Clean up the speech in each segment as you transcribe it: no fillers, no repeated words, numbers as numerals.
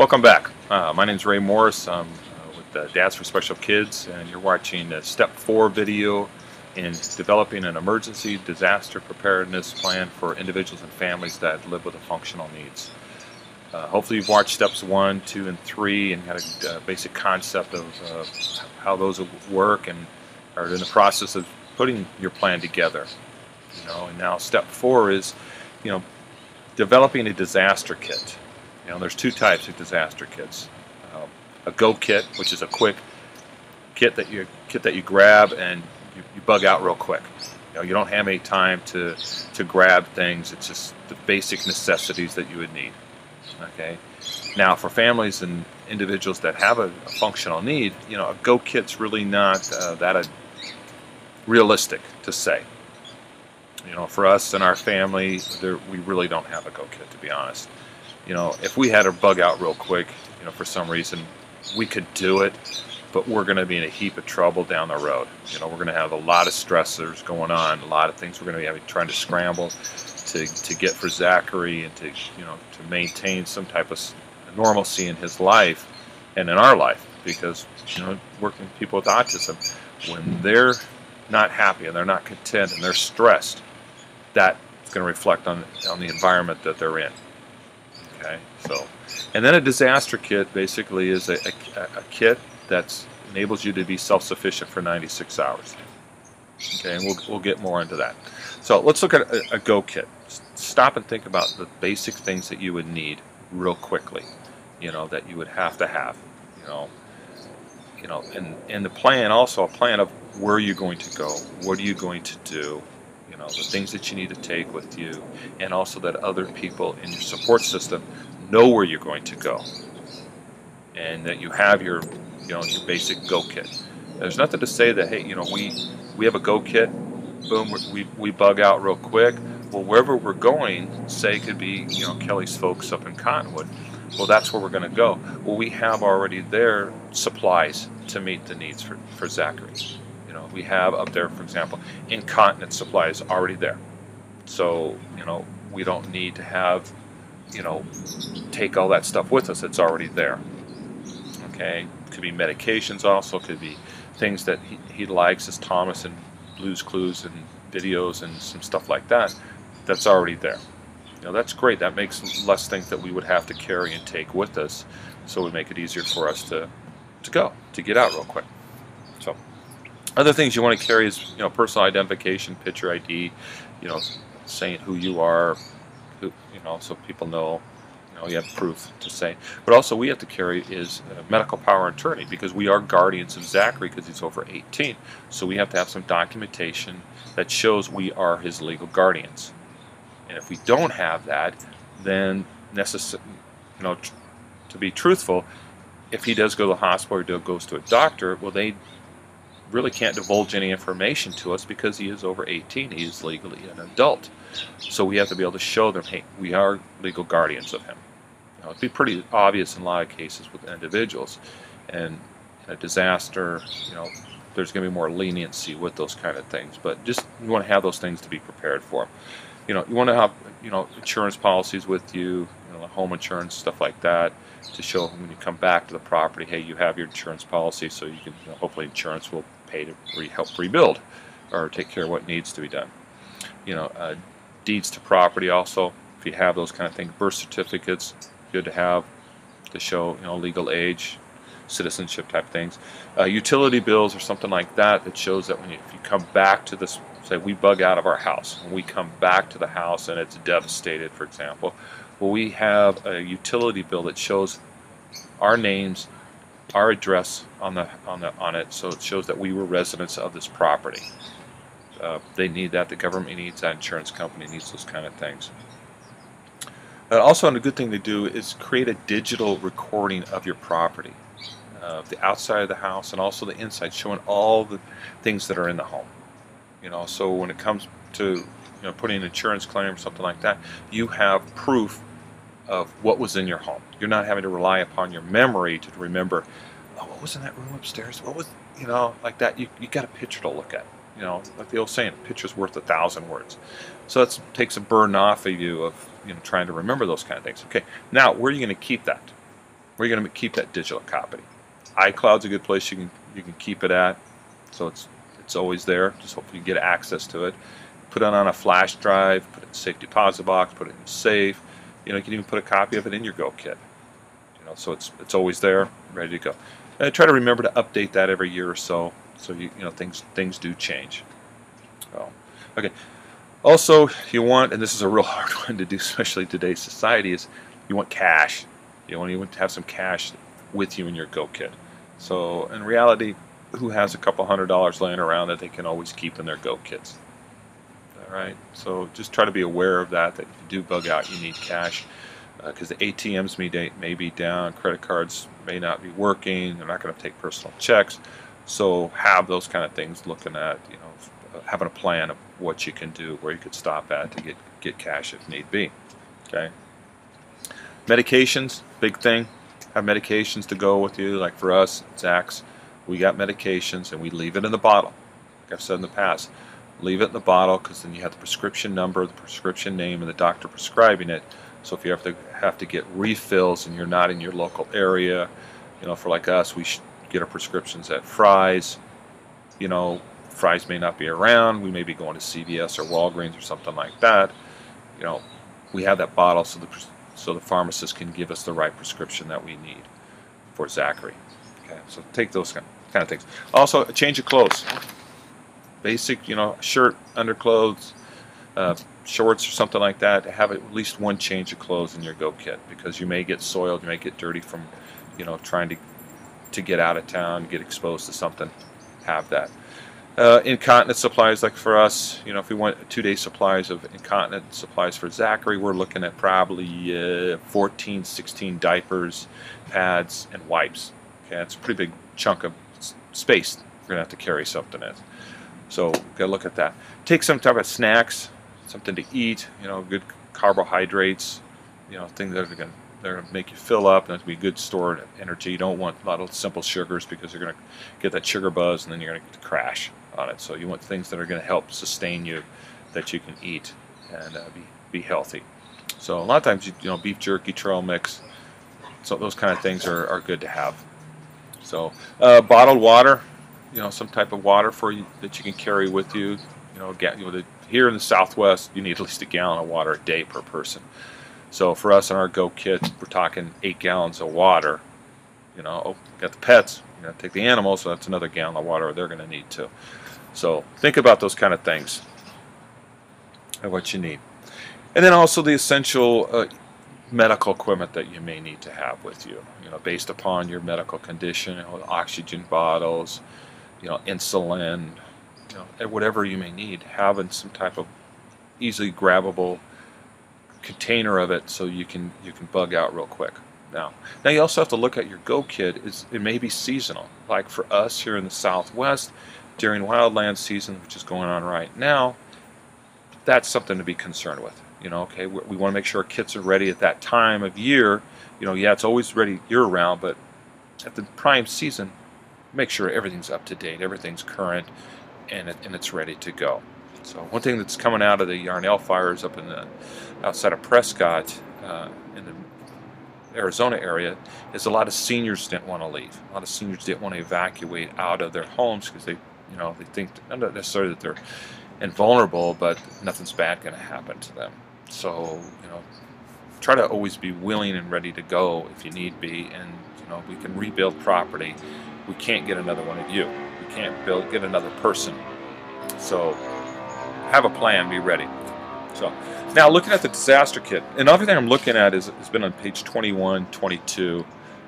Welcome back. My name is Ray Morris. I'm with Dads for Special Kids, and you're watching the Step 4 video in developing an emergency disaster preparedness plan for individuals and families that live with functional needs. Hopefully you've watched Steps 1, 2, and 3 and got a basic concept of how those work and are in the process of putting your plan together. And now Step 4 is, developing a disaster kit. There's two types of disaster kits. A go kit, which is a quick kit that you grab and you bug out real quick. You don't have any time to grab things. It's just the basic necessities that you would need. Okay. Now, for families and individuals that have a functional need, a go kit's really not that realistic to say. For us and our family, we really don't have a go kit, to be honest. If we had to bug out real quick, for some reason, we could do it, but we're going to be in a heap of trouble down the road. We're going to have a lot of stressors going on, a lot of things we're going to be trying to scramble to get for Zachary and to maintain some type of normalcy in his life and in our life, because working with people with autism, when they're not happy and they're not content and they're stressed, that's going to reflect on the environment that they're in. Okay, and then a disaster kit basically is a kit that enables you to be self-sufficient for 96 hours. Okay, and we'll get more into that. So let's look at a go kit. Stop and think about the basic things that you would need real quickly. That you would have to have. And the plan, also a plan of where you're going to go, what are you going to do, the things that you need to take with you, and also that other people in your support system know where you're going to go, and that you have your basic go kit. There's nothing to say that, hey, we have a go kit, boom, we bug out real quick. Well, wherever we're going, say it could be Kelly's folks up in Cottonwood. Well, that's where we're going to go. Well, we have already there supplies to meet the needs for Zachary. We have up there, for example, incontinence supplies already there. So, we don't need to have, take all that stuff with us. It's already there. Okay? Could be medications also. Could be things that he likes, as Thomas and Blue's Clues and videos and some stuff like that. That's already there. That's great. That makes less things that we would have to carry and take with us. So it would make it easier for us to get out real quick. So other things you want to carry is personal identification, picture ID, saying who you are, so people know you have proof to say. But also we have to carry is medical power of attorney, because we are guardians of Zachary because he's over 18. So we have to have some documentation that shows we are his legal guardians. And if we don't have that, then to be truthful, if he does go to the hospital or goes to a doctor, well, they really can't divulge any information to us because he is over 18. He is legally an adult. So we have to be able to show them, hey, we are legal guardians of him. It'd be pretty obvious in a lot of cases with individuals. And in a disaster, there's going to be more leniency with those kind of things. But just you want to have those things to be prepared for. You want to have insurance policies with you, home insurance, stuff like that, to show when you come back to the property, hey, you have your insurance policy, so you can hopefully insurance will pay to help rebuild or take care of what needs to be done. Deeds to property also, if you have those kind of things. Birth certificates, good to have to show legal age, citizenship type things. Utility bills or something like that shows that if you come back to this, say we bug out of our house and we come back to the house and it's devastated, for example, well, we have a utility bill that shows our names, our address on it, so it shows that we were residents of this property. They need that. The government needs that. Insurance company needs those kind of things. Also, a good thing to do is create a digital recording of your property, the outside of the house and also the inside, showing all the things that are in the home. So when it comes to putting an insurance claim or something like that, you have proof of what was in your home. You're not having to rely upon your memory to remember, oh, what was in that room upstairs? What was, like that. You got a picture to look at. Like the old saying, a picture's worth 1,000 words. So that takes a burden off of you of trying to remember those kind of things. Okay, now where are you going to keep that? where are you going to keep that digital copy? iCloud's a good place you can keep it at, so it's always there. Just hopefully you get access to it. Put it on a flash drive, put it in a safe deposit box, put it in a safe. You can even put a copy of it in your Go kit. So it's always there, ready to go. And try to remember to update that every year or so. So things do change. So, okay. Also, you want, and this is a real hard one to do, especially in today's society, is you want cash. You want to have some cash with you in your Go kit. So in reality, who has a couple $100 laying around that they can always keep in their Go kits? All right. So just try to be aware of that. That if you do bug out, you need cash. Because the ATMs may be down, credit cards may not be working, they're not going to take personal checks. So have those kind of things, looking at, having a plan of what you can do, where you could stop at to get cash if need be. Okay. Medications, big thing. Have medications to go with you. Like for us, Zach's, we got medications and we leave it in the bottle. Like I've said in the past, leave it in the bottle because then you have the prescription number, the prescription name, and the doctor prescribing it. So if you have to get refills and you're not in your local area, for like us, we should get our prescriptions at Fry's. Fry's may not be around. We may be going to CVS or Walgreens or something like that. We have that bottle so the pharmacist can give us the right prescription that we need for Zachary. Okay, so take those kind of things. Also, a change of clothes. Basic, shirt, underclothes, shorts or something like that. Have at least one change of clothes in your Go kit, because you may get soiled, you may get dirty from trying to get out of town, get exposed to something. Have that. Incontinence supplies, like for us, if we want 2-day supplies of incontinence supplies for Zachary, we're looking at probably 14, 16 diapers, pads, and wipes. Okay, that's a pretty big chunk of space we're going to have to carry something in. So got to look at that. Take some type of snacks, something to eat, good carbohydrates, things that are going to make you fill up, and that's be good stored energy. You don't want a lot of simple sugars, because you're going to get that sugar buzz and then you're going to crash on it. So you want things that are going to help sustain you, that you can eat and be healthy. So a lot of times, beef jerky, trail mix, so those kind of things are good to have. So bottled water, some type of water for you that you can carry with you. Here in the Southwest, you need at least a gallon of water a day per person. So for us in our Go kit, we're talking 8 gallons of water. Got the pets, take the animals, so that's another gallon of water they're going to need too. So think about those kind of things and what you need. And then also the essential medical equipment that you may need to have with you, based upon your medical condition, oxygen bottles, insulin, and whatever you may need, having some type of easily grabbable container of it so you can bug out real quick. Now you also have to look at your Go kit. It may be seasonal. Like for us here in the Southwest, during wildland season, which is going on right now, that's something to be concerned with. Okay, we want to make sure our kits are ready at that time of year. Yeah, it's always ready year-round, but at the prime season, make sure everything's up to date, everything's current, and it's ready to go. So one thing that's coming out of the Yarnell fires up outside of Prescott, in the Arizona area, is a lot of seniors didn't want to leave. A lot of seniors didn't want to evacuate out of their homes because they think not necessarily that they're invulnerable, but nothing's bad going to happen to them. So try to always be willing and ready to go if you need be, and we can rebuild property. We can't get another one of you. We can't get another person. So have a plan, be ready. So now looking at the disaster kit, and everything I'm looking at has been on page 21, 22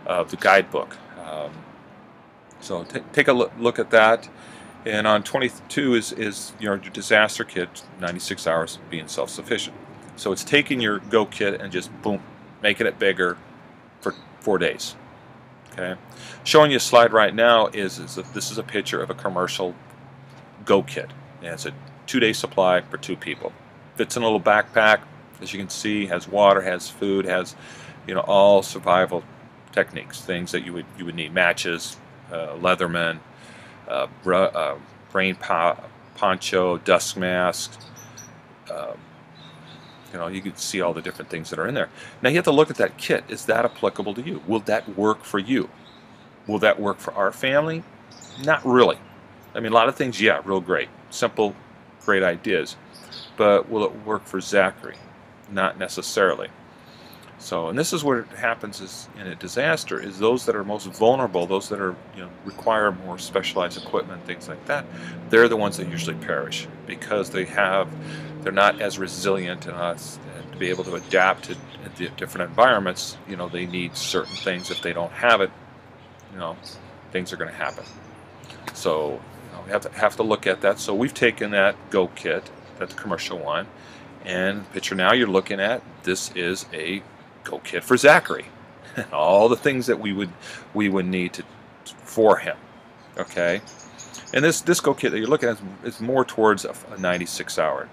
of the guidebook. So take a look at that. And on 22 is your disaster kit, 96 hours being self-sufficient. So it's taking your Go kit and just boom, making it bigger for 4 days. Okay, showing you a slide right now this is a picture of a commercial Go kit. And it's a 2-day supply for 2 people. Fits in a little backpack, as you can see. Has water, has food, has all survival techniques, things that you would need: matches, Leatherman, rain poncho, dust mask, You can see all the different things that are in there. Now you have to look at that kit. Is that applicable to you? Will that work for you? Will that work for our family? Not really. I mean, a lot of things, yeah, real great. Simple, great ideas. But will it work for Zachary? Not necessarily. So, and this is what happens is in a disaster, is those that are most vulnerable, those that are, require more specialized equipment, things like that, they're the ones that usually perish because they're not as resilient and to be able to adapt to the different environments. They need certain things. If they don't have it, things are going to happen. So, we have to look at that. So we've taken that Go kit, that's the commercial one, and picture now you're looking at, this is a Go kit for Zachary. All the things that we would need for him. Okay, and this Go kit that you're looking at is more towards a 96-hour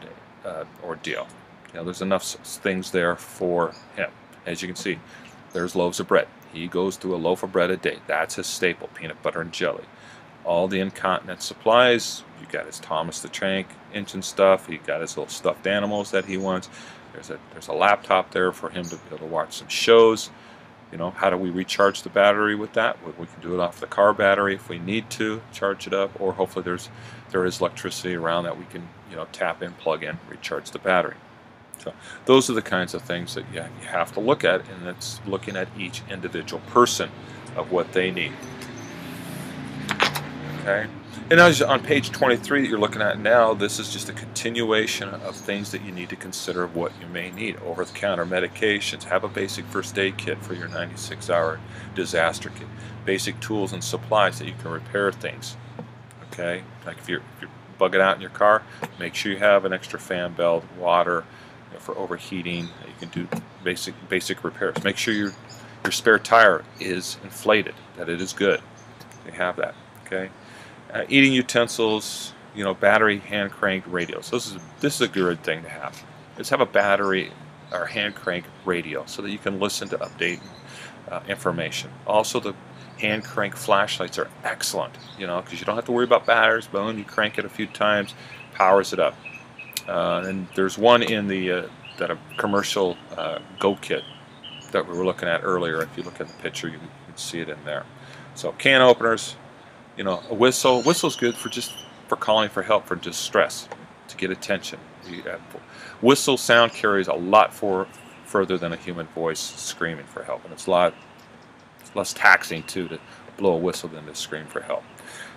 ordeal. There's enough things there for him. As you can see, there's loaves of bread. He goes through a loaf of bread a day. That's his staple, peanut butter and jelly. All the incontinence supplies. You got his Thomas the Tank Engine stuff. He got his little stuffed animals that he wants. There's a laptop there for him to be able to watch some shows. How do we recharge the battery with that? We can do it off the car battery if we need to charge it up, or hopefully there is electricity around that we can tap in, plug in, recharge the battery. So those are the kinds of things that you have to look at, and it's looking at each individual person of what they need. Okay. And as on page 23 that you're looking at now, this is just a continuation of things that you need to consider of what you may need. Over-the-counter medications, have a basic first aid kit for your 96-hour disaster kit. Basic tools and supplies that you can repair things. Okay, like if you're bugging out in your car, make sure you have an extra fan belt, water for overheating. You can do basic repairs. Make sure your spare tire is inflated, that it is good. You have that. Okay. Eating utensils, battery hand cranked radios. This is a good thing to have. Is have a battery or hand crank radio so that you can listen to update information. Also, the hand crank flashlights are excellent, because you don't have to worry about batteries. Boom, you crank it a few times, powers it up. And there's one in that a commercial Go kit that we were looking at earlier. If you look at the picture, you can see it in there. So can openers. A whistle. Whistle's good for calling for help, for distress, to get attention. Whistle sound carries a lot further than a human voice screaming for help, and it's less taxing to blow a whistle than to scream for help.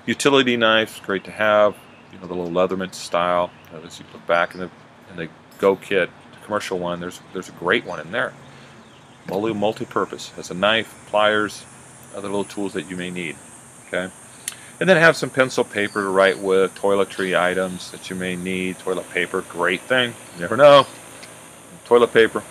Utility knives, great to have. The little Leatherman style. As you look back in the Go kit, the commercial one, there's a great one in there. Multi-purpose. Has a knife, pliers, other little tools that you may need. Okay. And then have some pencil paper to write with, toiletry items that you may need. Toilet paper, great thing. You never know. Toilet paper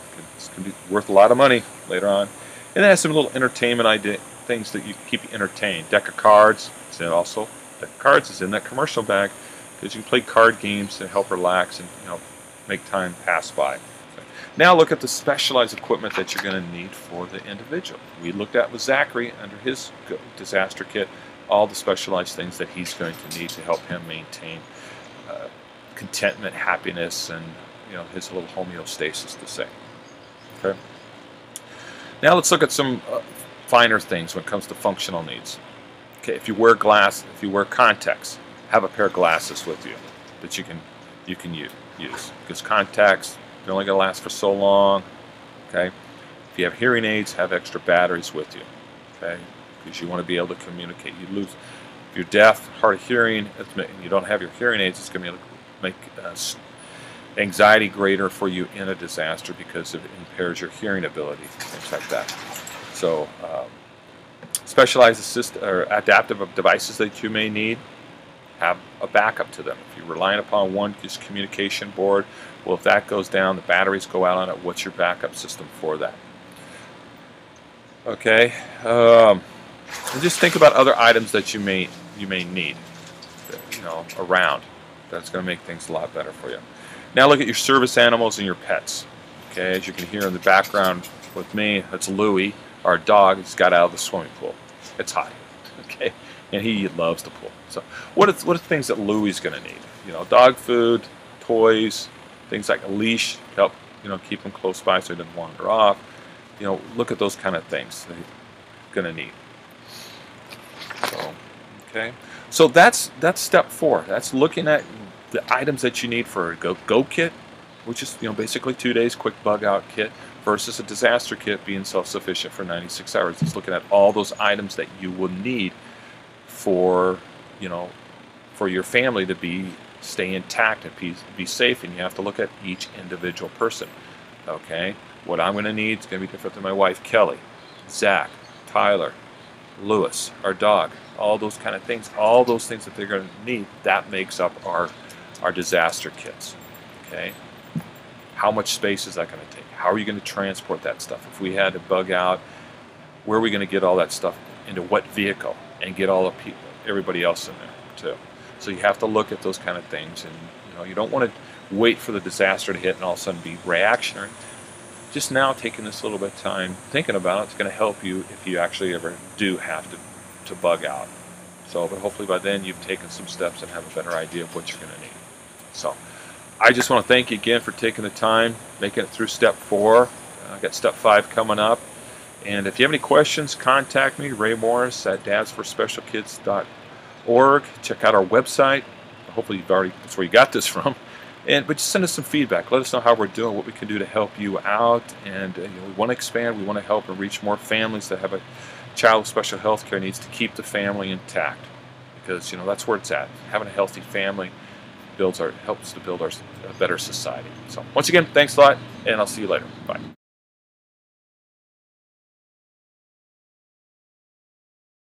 can be worth a lot of money later on. And then have some little entertainment things that you keep you entertained. Deck of cards. Also, deck of cards is in that commercial bag because you can play card games to help relax and make time pass by. Okay. Now look at the specialized equipment that you're going to need for the individual. We looked at with Zachary under his disaster kit. All the specialized things that he's going to need to help him maintain contentment, happiness, and his little homeostasis to say. Okay. Now let's look at some finer things when it comes to functional needs. Okay, if you wear contacts, have a pair of glasses with you that you can use because contacts they're only going to last for so long. Okay. If you have hearing aids, have extra batteries with you. Okay. Because you want to be able to communicate. If you're deaf, hard of hearing, and you don't have your hearing aids, it's going to make anxiety greater for you in a disaster because it impairs your hearing ability, things like that. So, specialized or adaptive devices that you may need, have a backup to them. If you're relying upon one, just communication board. Well, if that goes down, the batteries go out on it. What's your backup system for that? Okay. And just think about other items that you may need, around. That's going to make things a lot better for you. Now look at your service animals and your pets. Okay, as you can hear in the background with me, that's Louie, our dog. He's got out of the swimming pool. It's hot. Okay, and he loves the pool. So what are things that Louie's going to need? Dog food, toys, things like a leash to help keep them close by so they didn't wander off. Look at those kind of things that you're going to need. So, okay. So that's step 4. That's looking at the items that you need for a go kit, which is basically 2 days quick bug out kit, versus a disaster kit being self-sufficient for 96 hours. It's looking at all those items that you will need for for your family to stay intact and be safe, and you have to look at each individual person. Okay, what I'm going to need is going to be different than my wife Kelly, Zach, Tyler, Lewis, our dog, all those kind of things, all those things that they're going to need. That makes up our disaster kits. Okay, how much space is that going to take? How are you going to transport that stuff? If we had to bug out, where are we going to get all that stuff into what vehicle and get all the people, everybody else in there too? So you have to look at those kind of things, and you don't want to wait for the disaster to hit and all of a sudden be reactionary. Just now taking this little bit of time thinking about it's going to help you if you actually ever do have to bug out. So, but hopefully by then you've taken some steps and have a better idea of what you're going to need. So I just want to thank you again for taking the time, making it through step 4. I got step 5 coming up. And if you have any questions, contact me, Ray Morris at dadsforspecialkids.org. Check out our website. Hopefully that's where you got this from. But just send us some feedback. Let us know how we're doing, what we can do to help you out. And we want to expand. We want to help and reach more families that have a child with special health care needs to keep the family intact. Because that's where it's at. Having a healthy family helps to build a better society. So once again, thanks a lot, and I'll see you later. Bye.